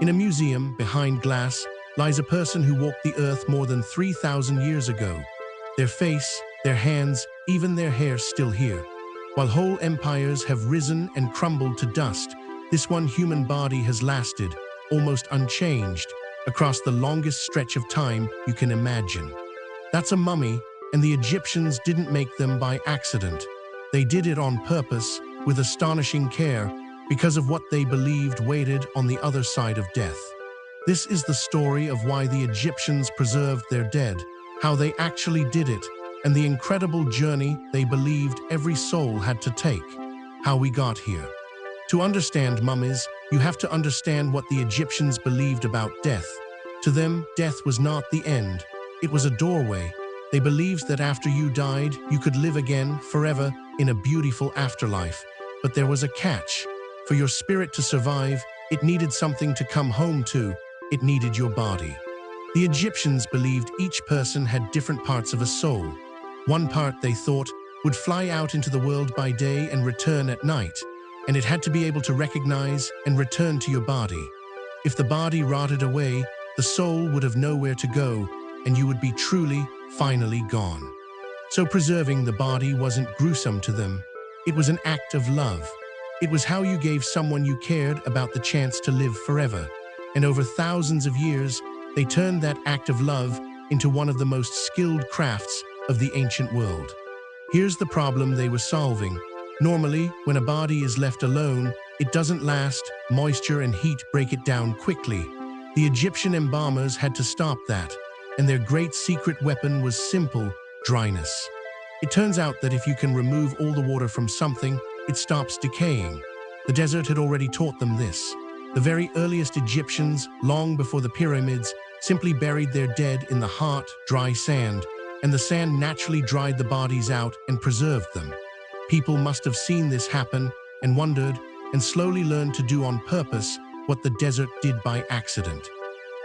In a museum behind glass lies a person who walked the earth more than 3,000 years ago. Their face, their hands, even their hair still here. While whole empires have risen and crumbled to dust, this one human body has lasted, almost unchanged, across the longest stretch of time you can imagine. That's a mummy, and the Egyptians didn't make them by accident. They did it on purpose, with astonishing care, because of what they believed waited on the other side of death. This is the story of why the Egyptians preserved their dead, how they actually did it, and the incredible journey they believed every soul had to take, how we got here. To understand mummies, you have to understand what the Egyptians believed about death. To them, death was not the end. It was a doorway. They believed that after you died, you could live again forever in a beautiful afterlife. But there was a catch. For your spirit to survive, it needed something to come home to. It needed your body. The Egyptians believed each person had different parts of a soul. One part, they thought, would fly out into the world by day and return at night, and it had to be able to recognize and return to your body. If the body rotted away, the soul would have nowhere to go, and you would be truly, finally gone. So preserving the body wasn't gruesome to them. It was an act of love. It was how you gave someone you cared about the chance to live forever. And over thousands of years, they turned that act of love into one of the most skilled crafts of the ancient world. Here's the problem they were solving. Normally, when a body is left alone, it doesn't last. Moisture and heat break it down quickly. The Egyptian embalmers had to stop that, and their great secret weapon was simple: dryness. It turns out that if you can remove all the water from something, it stops decaying. The desert had already taught them this. The very earliest Egyptians, long before the pyramids, simply buried their dead in the hot, dry sand, and the sand naturally dried the bodies out and preserved them. People must have seen this happen and wondered, and slowly learned to do on purpose what the desert did by accident.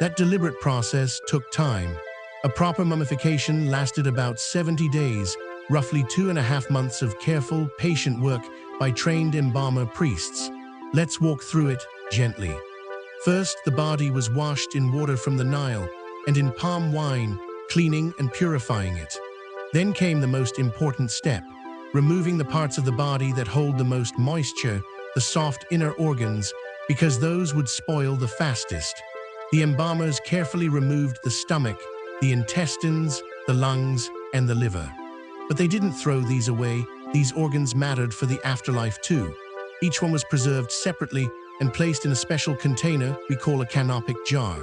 That deliberate process took time. A proper mummification lasted about 70 days, roughly 2.5 months of careful, patient work by trained embalmer priests. Let's walk through it gently. First, the body was washed in water from the Nile and in palm wine, cleaning and purifying it. Then came the most important step: removing the parts of the body that hold the most moisture, the soft inner organs, because those would spoil the fastest. The embalmers carefully removed the stomach, the intestines, the lungs, and the liver. But they didn't throw these away. These organs mattered for the afterlife too. Each one was preserved separately and placed in a special container we call a canopic jar.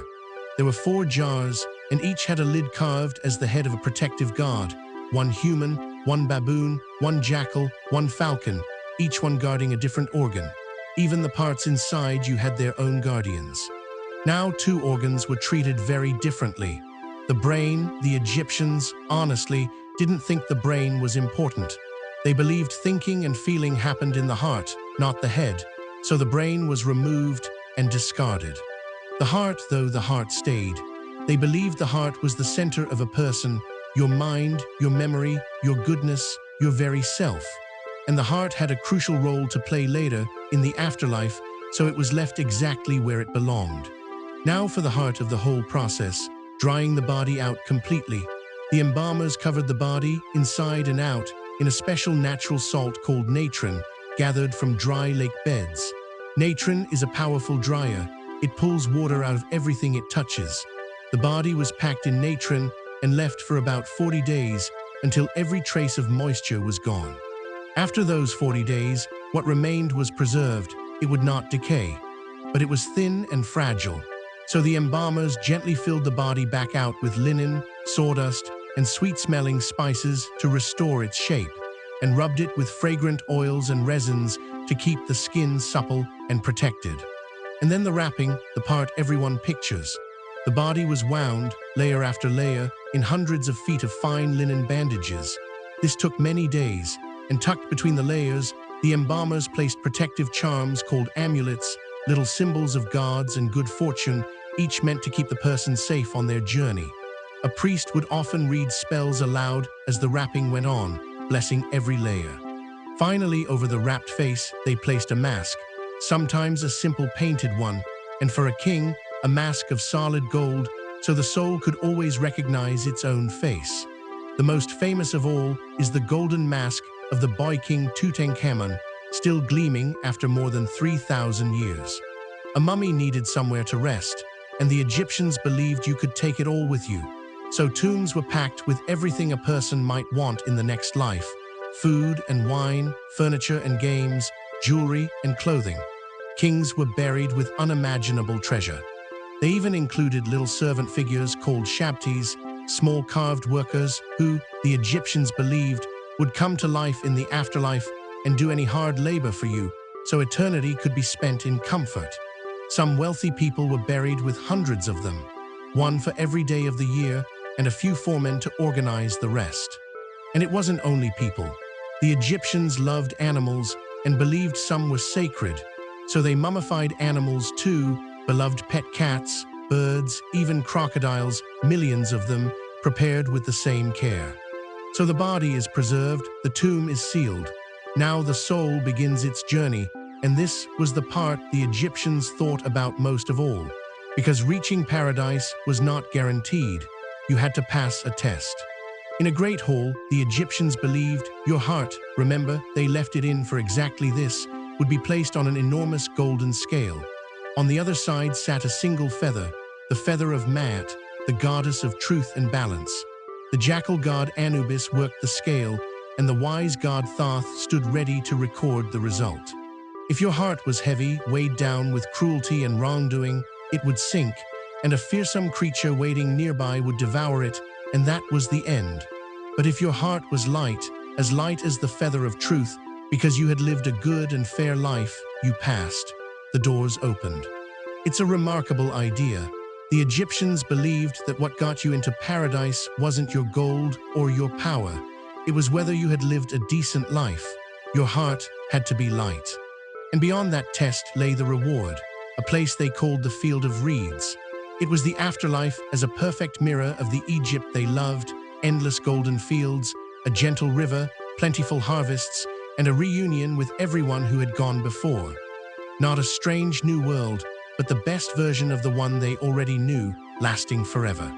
There were 4 jars, and each had a lid carved as the head of a protective god. 1 human, 1 baboon, 1 jackal, 1 falcon, each one guarding a different organ. Even the parts inside you had their own guardians. Now 2 organs were treated very differently. The brain, the Egyptians, honestly, didn't think the brain was important. They believed thinking and feeling happened in the heart, not the head, so the brain was removed and discarded. The heart, though, the heart stayed. They believed the heart was the center of a person, your mind, your memory, your goodness, your very self. And the heart had a crucial role to play later, in the afterlife, so it was left exactly where it belonged. Now for the heart of the whole process, drying the body out completely. The embalmers covered the body, inside and out, in a special natural salt called natron, gathered from dry lake beds. Natron is a powerful dryer. It pulls water out of everything it touches. The body was packed in natron and left for about 40 days until every trace of moisture was gone. After those 40 days, what remained was preserved. It would not decay, but it was thin and fragile. So the embalmers gently filled the body back out with linen, sawdust, and sweet-smelling spices to restore its shape, and rubbed it with fragrant oils and resins to keep the skin supple and protected. And then the wrapping, the part everyone pictures. The body was wound, layer after layer, in hundreds of feet of fine linen bandages. This took many days, and tucked between the layers, the embalmers placed protective charms called amulets, little symbols of gods and good fortune, each meant to keep the person safe on their journey. A priest would often read spells aloud as the wrapping went on, blessing every layer. Finally, over the wrapped face, they placed a mask, sometimes a simple painted one, and for a king, a mask of solid gold, so the soul could always recognize its own face. The most famous of all is the golden mask of the boy king Tutankhamun, still gleaming after more than 3,000 years. A mummy needed somewhere to rest, and the Egyptians believed you could take it all with you. So tombs were packed with everything a person might want in the next life: food and wine, furniture and games, jewelry and clothing. Kings were buried with unimaginable treasure. They even included little servant figures called shabtis, small carved workers who, the Egyptians believed, would come to life in the afterlife and do any hard labor for you, so eternity could be spent in comfort. Some wealthy people were buried with hundreds of them, one for every day of the year, and a few foremen to organize the rest. And it wasn't only people. The Egyptians loved animals and believed some were sacred, so they mummified animals too, beloved pet cats, birds, even crocodiles, millions of them, prepared with the same care. So the body is preserved, the tomb is sealed. Now the soul begins its journey, and this was the part the Egyptians thought about most of all, because reaching paradise was not guaranteed. You had to pass a test. In a great hall, the Egyptians believed your heart, remember, they left it in for exactly this, would be placed on an enormous golden scale. On the other side sat a single feather, the feather of Maat, the goddess of truth and balance. The jackal god Anubis worked the scale, and the wise god Thoth stood ready to record the result. If your heart was heavy, weighed down with cruelty and wrongdoing, it would sink, and a fearsome creature waiting nearby would devour it, and that was the end. But if your heart was light as the feather of truth, because you had lived a good and fair life, you passed. The doors opened. It's a remarkable idea. The Egyptians believed that what got you into paradise wasn't your gold or your power. It was whether you had lived a decent life. Your heart had to be light. And beyond that test lay the reward, a place they called the Field of Reeds. It was the afterlife as a perfect mirror of the Egypt they loved: endless golden fields, a gentle river, plentiful harvests, and a reunion with everyone who had gone before. Not a strange new world, but the best version of the one they already knew, lasting forever.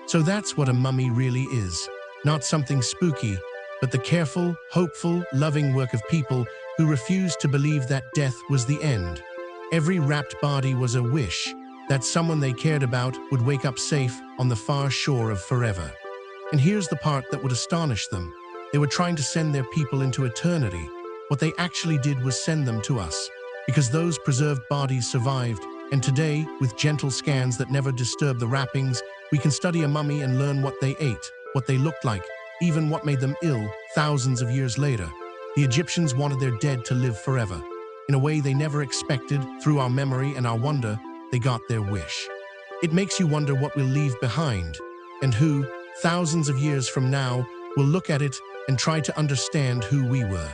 So that's what a mummy really is. Not something spooky, but the careful, hopeful, loving work of people who refused to believe that death was the end. Every wrapped body was a wish that someone they cared about would wake up safe on the far shore of forever. And here's the part that would astonish them. They were trying to send their people into eternity. What they actually did was send them to us, because those preserved bodies survived, and today, with gentle scans that never disturb the wrappings, we can study a mummy and learn what they ate, what they looked like, even what made them ill thousands of years later. The Egyptians wanted their dead to live forever. In a way they never expected, through our memory and our wonder, they got their wish. It makes you wonder what we'll leave behind, and who, thousands of years from now, will look at it and try to understand who we were.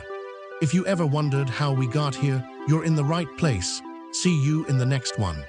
If you ever wondered how we got here, you're in the right place. See you in the next one.